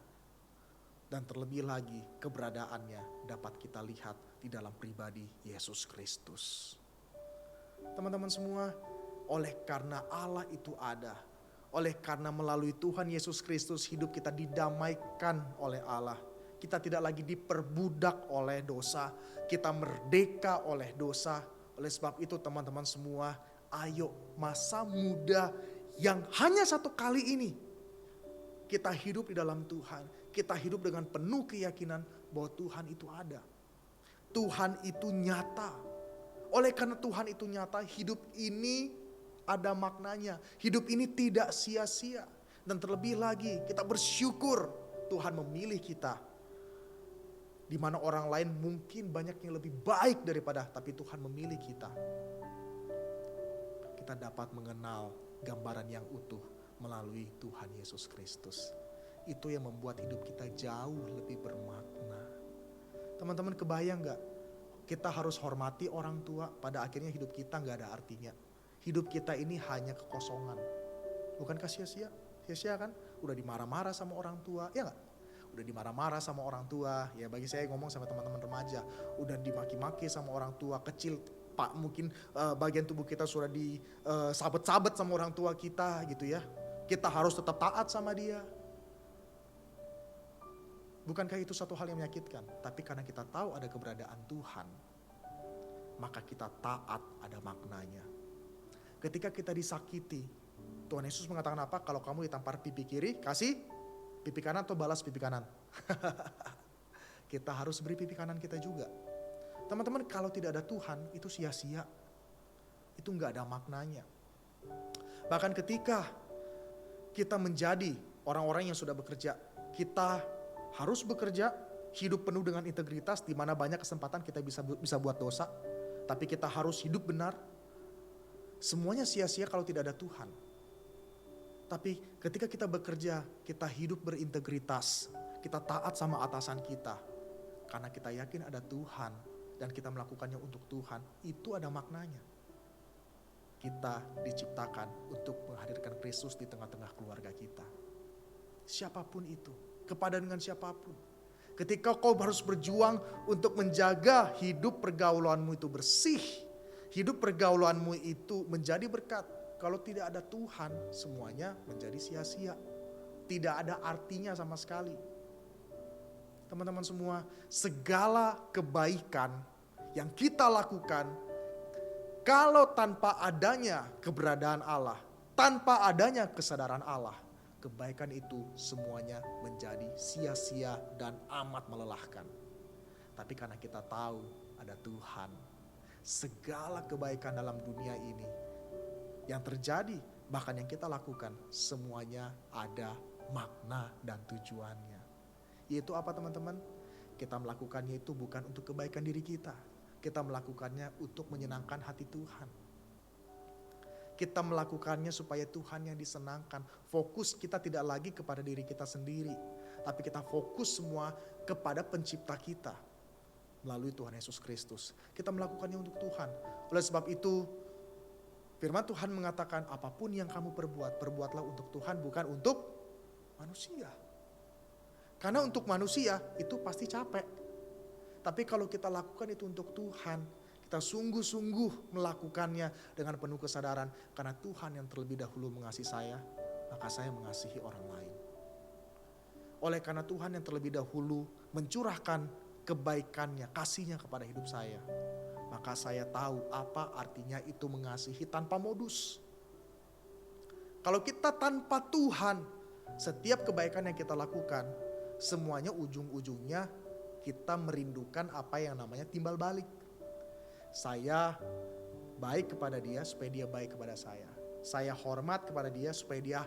Dan terlebih lagi keberadaannya dapat kita lihat di dalam pribadi Yesus Kristus. Teman-teman semua, oleh karena Allah itu ada, oleh karena melalui Tuhan Yesus Kristus hidup kita didamaikan oleh Allah. Kita tidak lagi diperbudak oleh dosa, kita merdeka oleh dosa. Oleh sebab itu teman-teman semua, ayo masa muda yang hanya satu kali ini kita hidup di dalam Tuhan. Kita hidup dengan penuh keyakinan bahwa Tuhan itu ada. Tuhan itu nyata. Oleh karena Tuhan itu nyata, hidup ini ada maknanya. Hidup ini tidak sia-sia. Dan terlebih lagi, kita bersyukur Tuhan memilih kita. Di mana orang lain mungkin banyak yang lebih baik daripada, tapi Tuhan memilih kita. Kita dapat mengenal gambaran yang utuh melalui Tuhan Yesus Kristus. Itu yang membuat hidup kita jauh lebih bermakna. Teman-teman kebayang gak? Kita harus hormati orang tua, pada akhirnya hidup kita gak ada artinya. Hidup kita ini hanya kekosongan. Bukankah sia-sia? Sia-sia kan? Udah dimarah-marah sama orang tua, ya gak? Udah dimarah-marah sama orang tua, ya bagi saya ngomong sama teman-teman remaja. Udah dimaki-maki sama orang tua, kecil pak mungkin bagian tubuh kita sudah disabet-sabet sama orang tua kita gitu ya. Kita harus tetap taat sama dia. Bukankah itu satu hal yang menyakitkan? Tapi karena kita tahu ada keberadaan Tuhan, maka kita taat, ada maknanya. Ketika kita disakiti, Tuhan Yesus mengatakan apa? Kalau kamu ditampar pipi kiri, kasih pipi kanan atau balas pipi kanan? Kita harus beri pipi kanan kita juga. Teman-teman, kalau tidak ada Tuhan, itu sia-sia. Itu gak ada maknanya. Bahkan ketika kita menjadi orang-orang yang sudah bekerja, kita harus bekerja, hidup penuh dengan integritas, di mana banyak kesempatan kita bisa buat dosa, tapi kita harus hidup benar. Semuanya sia-sia kalau tidak ada Tuhan. Tapi ketika kita bekerja, kita hidup berintegritas, kita taat sama atasan kita, karena kita yakin ada Tuhan dan kita melakukannya untuk Tuhan, itu ada maknanya. Kita diciptakan untuk menghadirkan Kristus di tengah-tengah keluarga kita. Siapapun itu, kepada dengan siapapun. Ketika kau harus berjuang untuk menjaga hidup pergaulanmu itu bersih, hidup pergaulanmu itu menjadi berkat. Kalau tidak ada Tuhan, semuanya menjadi sia-sia. Tidak ada artinya sama sekali. Teman-teman semua, segala kebaikan yang kita lakukan, kalau tanpa adanya keberadaan Allah, Tanpa adanya kesadaran Allah, kebaikan itu semuanya menjadi sia-sia dan amat melelahkan. Tapi karena kita tahu ada Tuhan, segala kebaikan dalam dunia ini yang terjadi, bahkan yang kita lakukan, semuanya ada makna dan tujuannya. Yaitu apa teman-teman? Kita melakukannya itu bukan untuk kebaikan diri kita. Kita melakukannya untuk menyenangkan hati Tuhan. Kita melakukannya supaya Tuhan yang disenangkan. Fokus kita tidak lagi kepada diri kita sendiri, tapi kita fokus semua kepada pencipta kita melalui Tuhan Yesus Kristus. Kita melakukannya untuk Tuhan. Oleh sebab itu, firman Tuhan mengatakan, apapun yang kamu perbuat, perbuatlah untuk Tuhan, bukan untuk manusia. Karena untuk manusia itu pasti capek. Tapi kalau kita lakukan itu untuk Tuhan, kita sungguh-sungguh melakukannya dengan penuh kesadaran. Karena Tuhan yang terlebih dahulu mengasihi saya, maka saya mengasihi orang lain. Oleh karena Tuhan yang terlebih dahulu mencurahkan kebaikannya, kasihnya kepada hidup saya, maka saya tahu apa artinya itu mengasihi tanpa modus. Kalau kita tanpa Tuhan, setiap kebaikan yang kita lakukan, semuanya ujung-ujungnya kita merindukan apa yang namanya timbal balik. Saya baik kepada dia supaya dia baik kepada saya. Saya hormat kepada dia supaya dia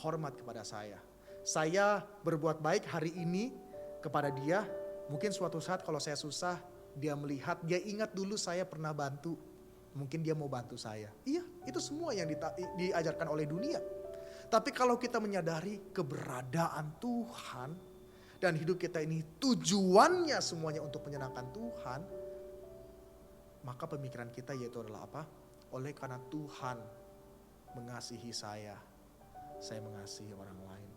hormat kepada saya. Saya berbuat baik hari ini kepada dia. Mungkin suatu saat kalau saya susah, dia melihat, dia ingat dulu saya pernah bantu. Mungkin dia mau bantu saya. Iya, itu semua yang diajarkan oleh dunia. Tapi kalau kita menyadari keberadaan Tuhan, dan hidup kita ini tujuannya semuanya untuk menyenangkan Tuhan, maka pemikiran kita yaitu adalah apa? Oleh karena Tuhan mengasihi saya mengasihi orang lain.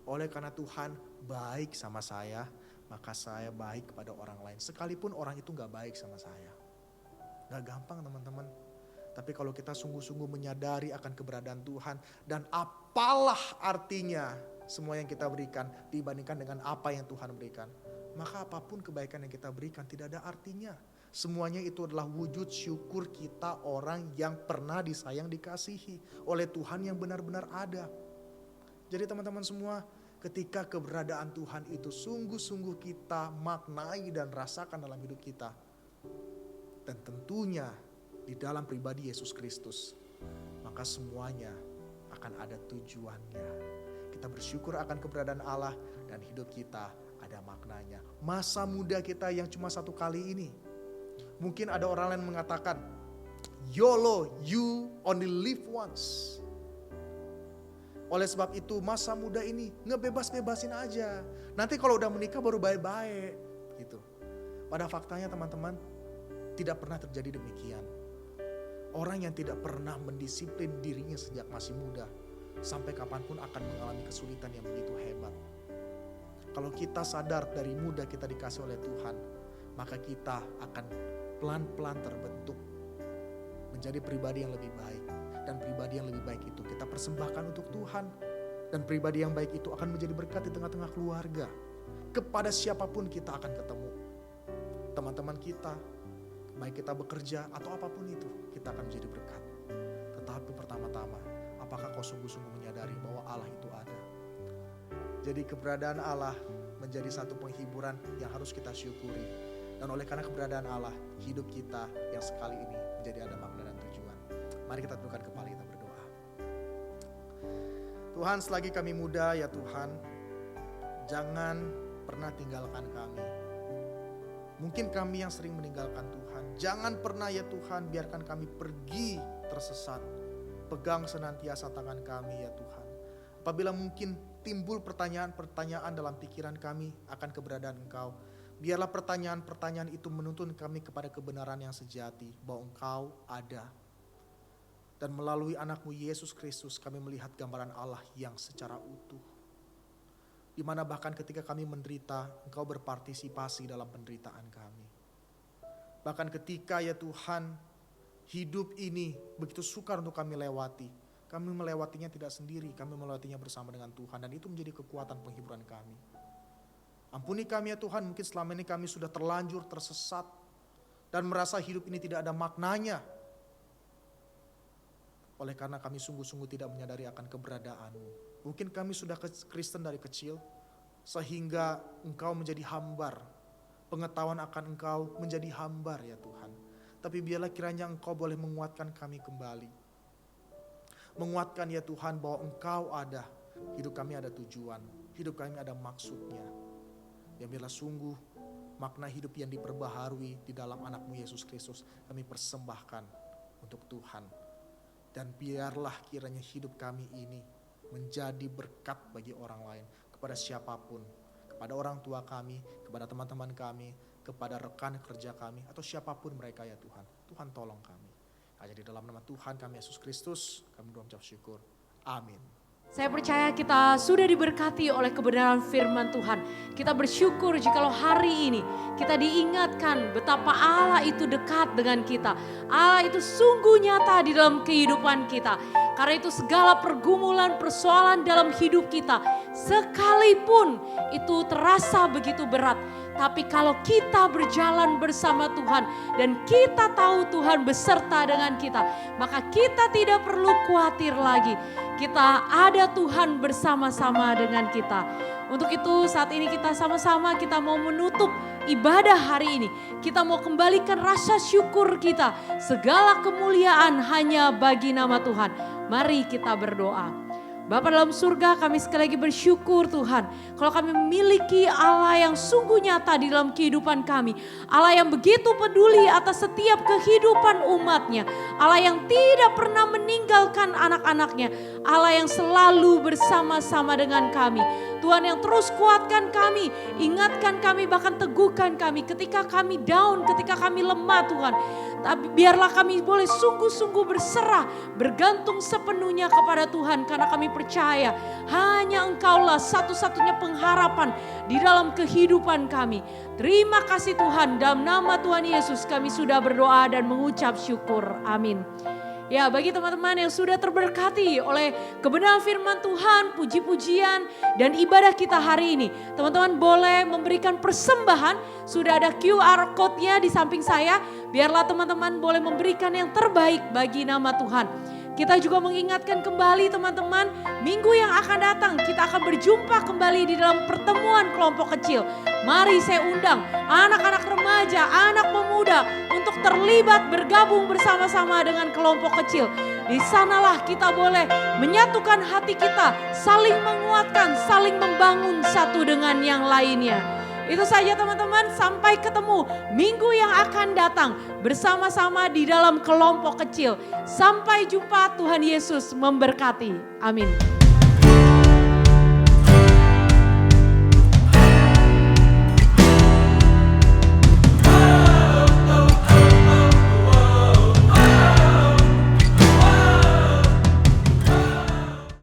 Oleh karena Tuhan baik sama saya, maka saya baik kepada orang lain. Sekalipun orang itu gak baik sama saya. Gak gampang teman-teman. Tapi kalau kita sungguh-sungguh menyadari akan keberadaan Tuhan, dan apalah artinya semua yang kita berikan dibandingkan dengan apa yang Tuhan berikan, maka apapun kebaikan yang kita berikan tidak ada artinya. Semuanya itu adalah wujud syukur kita orang yang pernah disayang, dikasihi oleh Tuhan yang benar-benar ada. Jadi teman-teman semua, ketika keberadaan Tuhan itu sungguh-sungguh kita maknai dan rasakan dalam hidup kita, dan tentunya di dalam pribadi Yesus Kristus, maka semuanya akan ada tujuannya. Kita bersyukur akan keberadaan Allah dan hidup kita ada maknanya. Masa muda kita yang cuma satu kali ini. Mungkin ada orang lain mengatakan, YOLO, you only live once. Oleh sebab itu masa muda ini ngebebas-bebasin aja. Nanti kalau udah menikah baru bye-bye gitu. Pada faktanya teman-teman, tidak pernah terjadi demikian. Orang yang tidak pernah mendisiplin dirinya sejak masih muda, sampai kapanpun akan mengalami kesulitan yang begitu hebat. Kalau kita sadar dari muda kita dikasih oleh Tuhan, maka kita akan pelan-pelan terbentuk menjadi pribadi yang lebih baik. Dan pribadi yang lebih baik itu kita persembahkan untuk Tuhan. Dan pribadi yang baik itu akan menjadi berkat di tengah-tengah keluarga. Kepada siapapun kita akan ketemu. Teman-teman kita, baik kita bekerja atau apapun itu, kita akan menjadi berkat. Tetapi pertama-tama, apakah kau sungguh-sungguh menyadari bahwa Allah itu ada? Jadi keberadaan Allah menjadi satu penghiburan yang harus kita syukuri. Dan oleh karena keberadaan Allah, hidup kita yang sekali ini menjadi ada makna dan tujuan. Mari kita tundukkan kepala, kita berdoa. Tuhan, selagi kami muda ya Tuhan, jangan pernah tinggalkan kami. Mungkin kami yang sering meninggalkan Tuhan. Jangan pernah ya Tuhan biarkan kami pergi tersesat. Pegang senantiasa tangan kami ya Tuhan. Apabila mungkin timbul pertanyaan-pertanyaan dalam pikiran kami akan keberadaan Engkau, biarlah pertanyaan-pertanyaan itu menuntun kami kepada kebenaran yang sejati, bahwa Engkau ada. Dan melalui anakmu Yesus Kristus kami melihat gambaran Allah yang secara utuh. Di mana bahkan ketika kami menderita, Engkau berpartisipasi dalam penderitaan kami. Bahkan ketika ya Tuhan, hidup ini begitu sukar untuk kami lewati, kami melewatinya tidak sendiri, kami melewatinya bersama dengan Tuhan. Dan itu menjadi kekuatan penghiburan kami. Ampuni kami ya Tuhan, mungkin selama ini kami sudah terlanjur tersesat dan merasa hidup ini tidak ada maknanya. oleh karena kami sungguh-sungguh tidak menyadari akan keberadaan-Mu. Mungkin kami sudah Kristen dari kecil, sehingga Engkau menjadi hambar. Pengetahuan akan Engkau menjadi hambar ya Tuhan. Tapi biarlah kiranya Engkau boleh menguatkan kami kembali. Menguatkan ya Tuhan bahwa Engkau ada. Hidup kami ada tujuan. Hidup kami ada maksudnya. Ya biarlah sungguh makna hidup yang diperbaharui di dalam anak-Mu Yesus Kristus kami persembahkan untuk Tuhan. Dan biarlah kiranya hidup kami ini menjadi berkat bagi orang lain. Kepada siapapun, kepada orang tua kami, kepada teman-teman kami, kepada rekan kerja kami, atau siapapun mereka ya Tuhan. Tuhan tolong kami. Hanya di dalam nama Tuhan kami Yesus Kristus, kami mengucap syukur. Amin. Saya percaya kita sudah diberkati oleh kebenaran firman Tuhan. Kita bersyukur jikalau hari ini kita diingatkan betapa Allah itu dekat dengan kita. Allah itu sungguh nyata di dalam kehidupan kita. Karena itu segala pergumulan, persoalan dalam hidup kita sekalipun itu terasa begitu berat. Tapi kalau kita berjalan bersama Tuhan dan kita tahu Tuhan beserta dengan kita, maka kita tidak perlu khawatir lagi. Kita ada Tuhan bersama-sama dengan kita. Untuk itu saat ini kita sama-sama kita mau menutup ibadah hari ini. Kita mau kembalikan rasa syukur kita. Segala kemuliaan hanya bagi nama Tuhan. Mari kita berdoa. Bapa dalam surga, kami sekali lagi bersyukur Tuhan. Kalau kami memiliki Allah yang sungguh nyata di dalam kehidupan kami. Allah yang begitu peduli atas setiap kehidupan umatnya. Allah yang tidak pernah meninggalkan anak-anaknya. Allah yang selalu bersama-sama dengan kami. Tuhan yang terus kuatkan kami, ingatkan kami, bahkan teguhkan kami ketika kami down, ketika kami lemah Tuhan. Tapi biarlah kami boleh sungguh-sungguh berserah, bergantung sepenuhnya kepada Tuhan. Karena kami percaya hanya Engkaulah satu-satunya pengharapan di dalam kehidupan kami. Terima kasih Tuhan, dalam nama Tuhan Yesus kami sudah berdoa dan mengucap syukur. Amin. Ya, bagi teman-teman yang sudah terberkati oleh kebenaran firman Tuhan, puji-pujian dan ibadah kita hari ini, teman-teman boleh memberikan persembahan. Sudah ada QR code-nya di samping saya. Biarlah teman-teman boleh memberikan yang terbaik bagi nama Tuhan. Kita juga mengingatkan kembali teman-teman, minggu yang akan datang kita akan berjumpa kembali di dalam pertemuan kelompok kecil. Mari saya undang anak-anak remaja, anak pemuda untuk terlibat bergabung bersama-sama dengan kelompok kecil. Di sanalah kita boleh menyatukan hati kita, saling menguatkan, saling membangun satu dengan yang lainnya. Itu saja teman-teman, sampai ketemu minggu yang akan datang bersama-sama di dalam kelompok kecil. Sampai jumpa, Tuhan Yesus memberkati. Amin.